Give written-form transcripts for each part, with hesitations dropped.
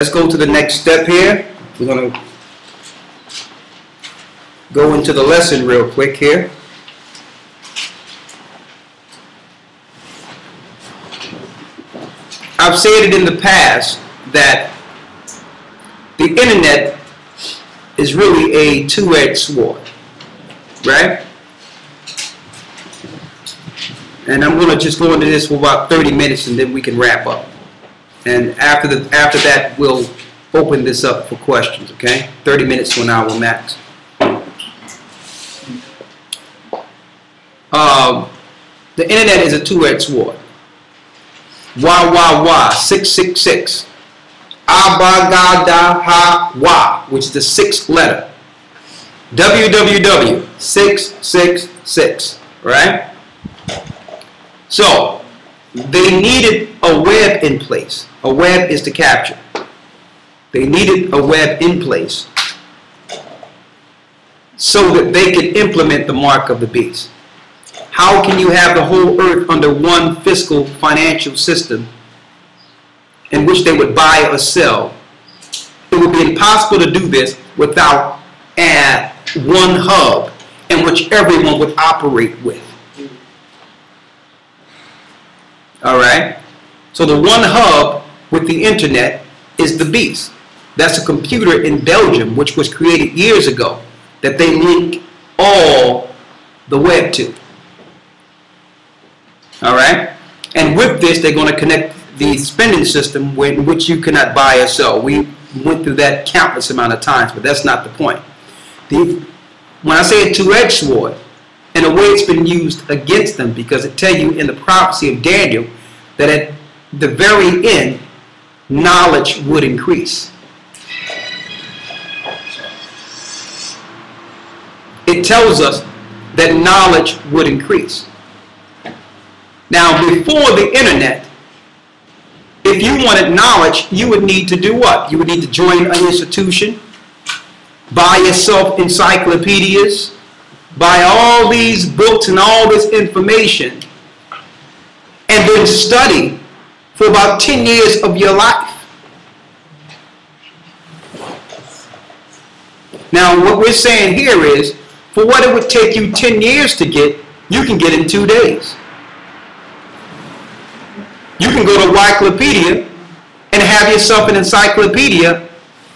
Let's go to the next step here. We're going to go into the lesson real quick here. I've said it in the past that the internet is really a two-edged sword, right? And I'm going to just go into this for about 30 minutes and then we can wrap up. And after that, we'll open this up for questions, okay? 30 minutes to an hour max. The internet is a two-edged sword. Wah, wah, wah, 666. Abagada ha wa, which is the sixth letter. www, 666, right? So, they needed a web in place. A web is to capture. They needed a web in place so that they could implement the mark of the beast. How can you have the whole earth under one fiscal financial system in which they would buy or sell? It would be impossible to do this without one hub in which everyone would operate with. Alright? So the one hub with the internet is the beast. That's a computer in Belgium which was created years ago that they link all the web to. Alright? And with this they're going to connect the spending system in which you cannot buy or sell. We went through that countless amount of times, but that's not the point. When I say a two-edged sword, in a way it's been used against them, because it tells you in the prophecy of Daniel that at the very end, knowledge would increase. It tells us that knowledge would increase. Now, before the internet, if you wanted knowledge, you would need to do what? You would need to join an institution, buy yourself encyclopedias, buy all these books and all this information, and then study for about 10 years of your life. Now, what we're saying here is, for what it would take you 10 years to get, you can get in 2 days. You can go to Wikipedia and have yourself an encyclopedia,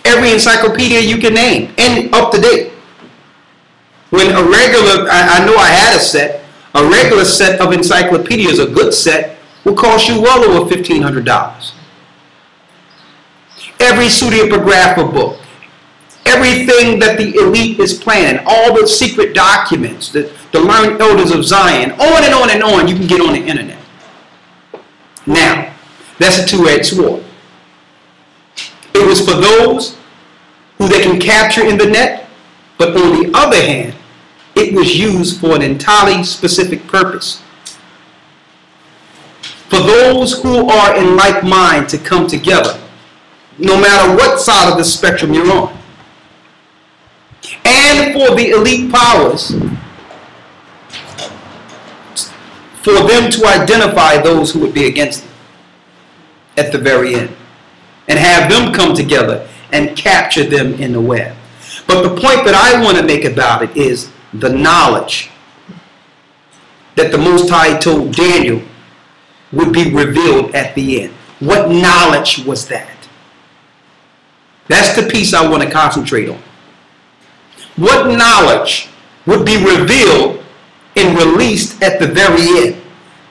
every encyclopedia you can name, and up to date. When a regular, I know I had a set, a regular set of encyclopedias, a good set, will cost you well over $1,500. Every pseudepigrapha book, everything that the elite is planning, all the secret documents, the learned elders of Zion, on and on and on, you can get on the internet. Now, that's a two-edged sword. It was for those who they can capture in the net, but on the other hand, it was used for an entirely specific purpose. For those who are in like mind to come together, no matter what side of the spectrum you're on. And for the elite powers, for them to identify those who would be against them at the very end, and have them come together and capture them in the web. But the point that I want to make about it is the knowledge that the Most High told Daniel would be revealed at the end. What knowledge was that? That's the piece I want to concentrate on. What knowledge would be revealed and released at the very end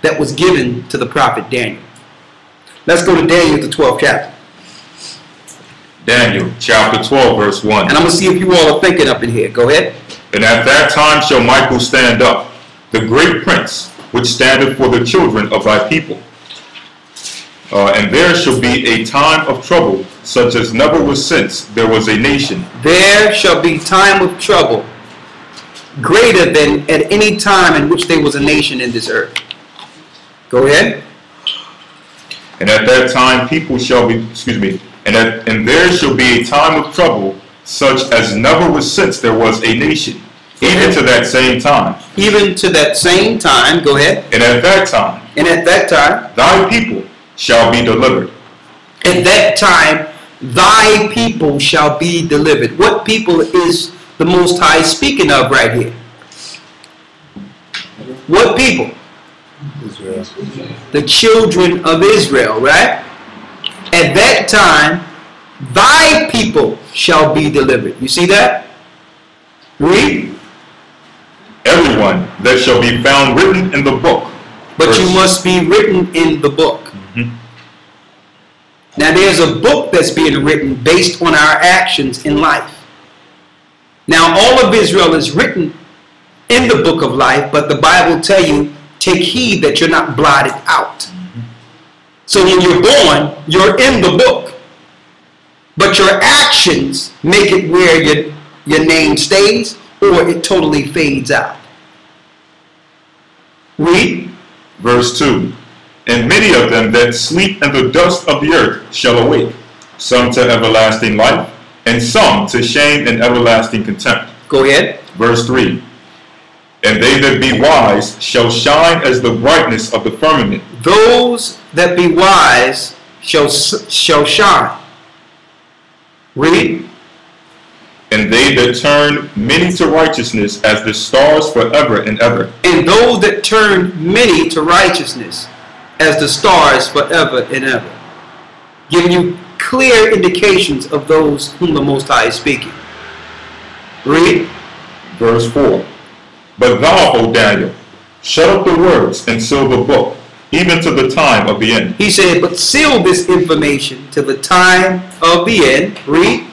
that was given to the prophet Daniel? Let's go to Daniel, the 12th chapter. Daniel, chapter 12, verse 1. And I'm going to see if you all are thinking up in here. Go ahead. And at that time shall Michael stand up, the great prince, which standeth for the children of thy people. And there shall be a time of trouble, such as never was since there was a nation. There shall be time of trouble, greater than at any time in which there was a nation in this earth. Go ahead. And at that time people shall be, and there shall be a time of trouble, such as never was since there was a nation, even to that same time. Even to that same time, go ahead. And at that time, thy people shall be delivered. At that time, Thy people shall be delivered. What people is the Most High speaking of right here? What people? Israel. The children of Israel, right? At that time, thy people shall be delivered. You see that? Read. Everyone that shall be found written in the book. But you must be written in the book. Now there's a book that's being written based on our actions in life. Now all of Israel is written in the book of life, but the Bible tell you, take heed that you're not blotted out. So when you're born, you're in the book. But your actions make it where your name stays or it totally fades out. Read. Verse 2. And many of them that sleep in the dust of the earth shall awake, some to everlasting life, and some to shame and everlasting contempt. Go ahead. Verse 3. And they that be wise shall shine as the brightness of the firmament. Those that be wise shall shine. Read. And they that turn many to righteousness as the stars forever and ever. And those that turn many to righteousness as the stars forever and ever. Giving you clear indications of those whom the Most High is speaking. Read. Verse 4. But thou, O Daniel, shut up the words and seal the book, even to the time of the end. He said, but seal this information to the time of the end. Read.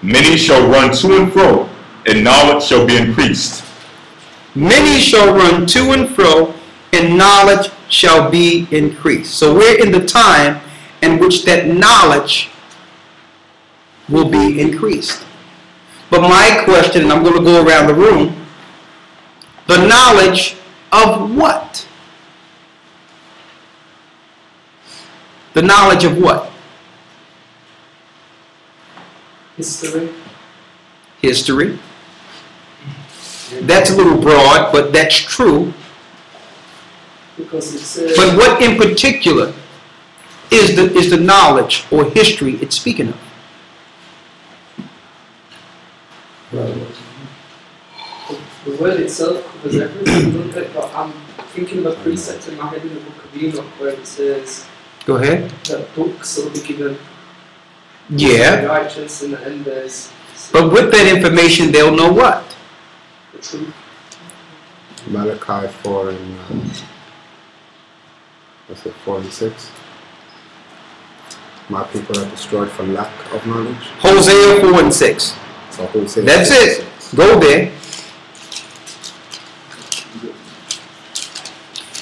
Many shall run to and fro, and knowledge shall be increased. Many shall run to and fro, and knowledge shall be increased. So we're in the time in which that knowledge will be increased. But my question, and I'm going to go around the room, the knowledge of what? The knowledge of what? History. History. That's a little broad, but that's true. Because it says. But what in particular is the knowledge or history it's speaking of? The word itself covers everything, but I'm thinking of a precept in my head in the book of Enoch where it says Go ahead. that books will be given Yeah. the righteous and the end there's But with that information, they'll know what? the truth. Malachi 4 and what's it, 4 and 6. My people are destroyed for lack of knowledge. Hosea 4 and 6. So Hosea That's 4 and it. 6. Go there.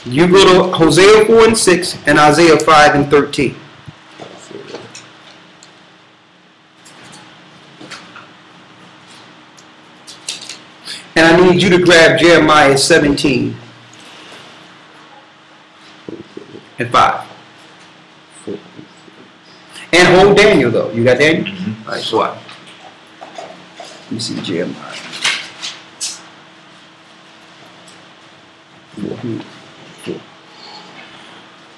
You go to Hosea 4 and 6 and Isaiah 5 and 13. Let's see there. And I need you to grab Jeremiah 17 and 5. And hold Daniel though. You got Daniel? All right, so what? Let me see Jeremiah.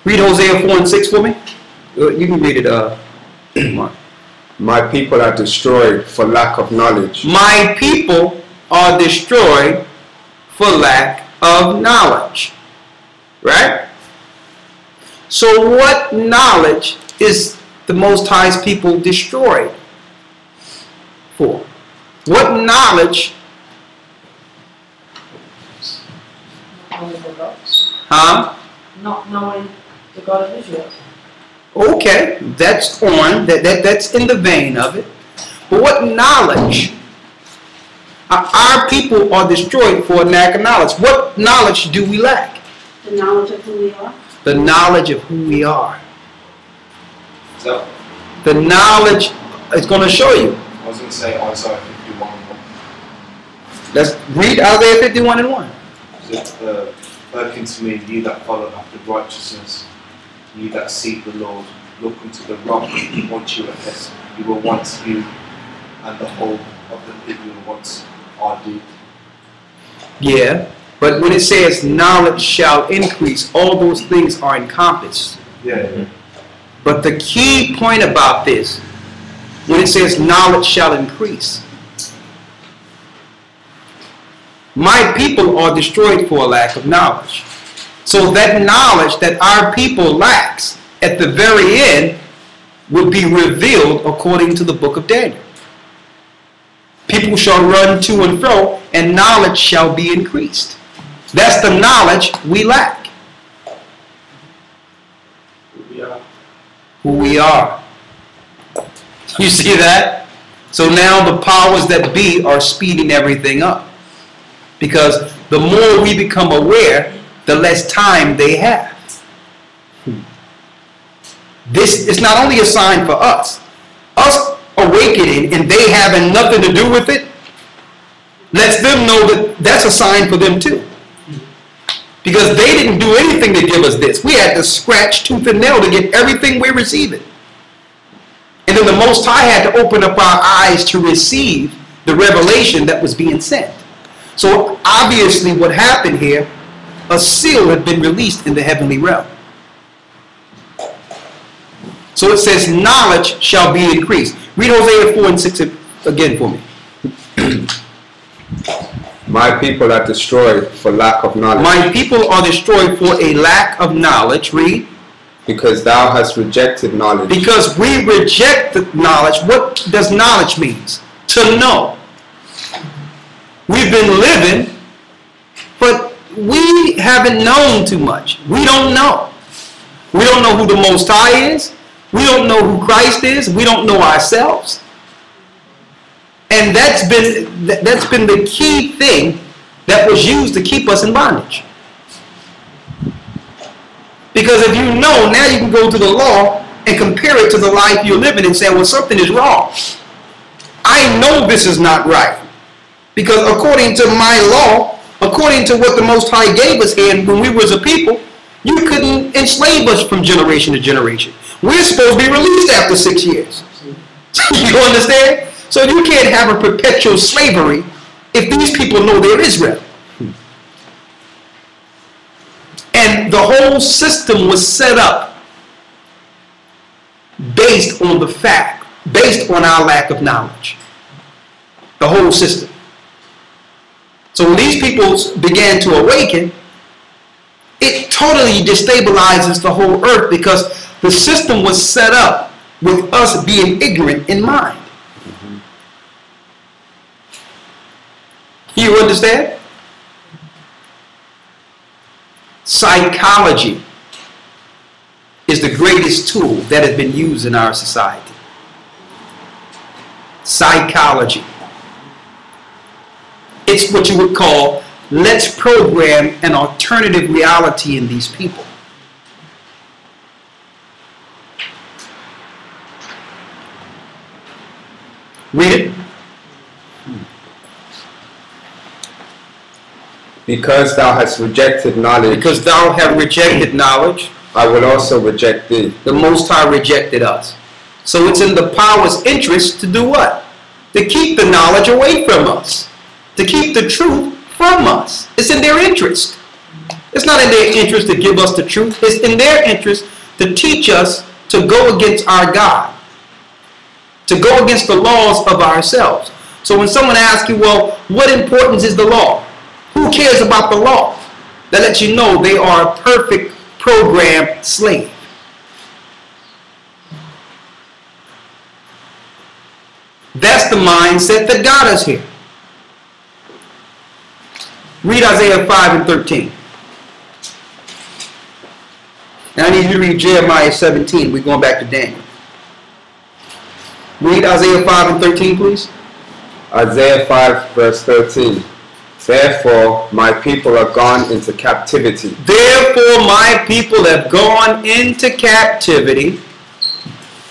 Read Hosea 4 and 6 for me. You can read it, Mark. My people are destroyed for lack of knowledge. My people are destroyed for lack of knowledge. Right? So what knowledge is the Most High's people destroyed for? What knowledge? Not knowing the God. Huh? Not knowing the God of Israel. Okay, that's on. That's in the vein of it. But what knowledge? Our people are destroyed for a lack of knowledge. What knowledge do we lack? The knowledge of who we are. The knowledge of who we are. So, The knowledge is going to show you. I was going to say Isaiah 51. Let's read Isaiah 51 and 1. Hearken to me, ye that follow after righteousness, ye that seek the Lord, look unto the rock once you were his. You were once you, and the whole of the people once are dead. Yeah, but when it says knowledge shall increase, all those things are encompassed. Yeah. But the key point about this, when it says knowledge shall increase, my people are destroyed for a lack of knowledge. So that knowledge that our people lacks at the very end would be revealed according to the book of Daniel. People shall run to and fro, and knowledge shall be increased. That's the knowledge we lack. Who we are. You see that? So now the powers that be are speeding everything up. Because the more we become aware, the less time they have. This is not only a sign for us. Us awakening and they having nothing to do with it lets them know that that's a sign for them too. Because they didn't do anything to give us this. We had to scratch tooth and nail to get everything we're receiving. And then the Most High had to open up our eyes to receive the revelation that was being sent. So obviously what happened here, a seal had been released in the heavenly realm. So it says knowledge shall be increased. Read Hosea 4 and 6 again for me. My people are destroyed for lack of knowledge. My people are destroyed for a lack of knowledge. Read. Because thou hast rejected knowledge. Because we reject the knowledge. What does knowledge mean? To know. We've been living, but we haven't known too much. We don't know. We don't know who the Most High is. We don't know who Christ is. We don't know ourselves. And that's been the key thing that was used to keep us in bondage. Because if you know, now you can go to the law and compare it to the life you're living and say, well, something is wrong. I know this is not right. Because according to my law, according to what the Most High gave us here when we were as a people, you couldn't enslave us from generation to generation. We're supposed to be released after 6 years. You understand? So you can't have a perpetual slavery if these people know they're Israel. And the whole system was set up based on the fact, based on our lack of knowledge. The whole system. So when these people began to awaken, it totally destabilizes the whole earth because the system was set up with us being ignorant in mind. You understand? Psychology is the greatest tool that has been used in our society. Psychology. It's what you would call, let's program an alternative reality in these people. Read it. Because thou hast rejected knowledge. Because thou hast rejected knowledge. I will also reject thee. The Most High rejected us. So it's in the power's interest to do what? To keep the knowledge away from us. To keep the truth from us. It's in their interest. It's not in their interest to give us the truth. It's in their interest to teach us to go against our God. To go against the laws of ourselves. So when someone asks you, well, what importance is the law? Who cares about the law? That lets you know they are a perfect programmed slave. That's the mindset that got us here. Read Isaiah 5 and 13. And I need you to read Jeremiah 17. We're going back to Daniel. Read Isaiah 5 and 13, please. Isaiah 5 verse 13. Therefore my people are gone into captivity. Therefore my people have gone into captivity.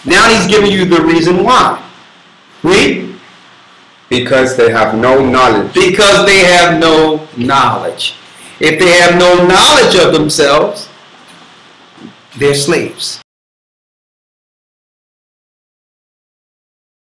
Now he's giving you the reason why. Read. Because they have no knowledge. Because they have no knowledge. If they have no knowledge of themselves, they're slaves.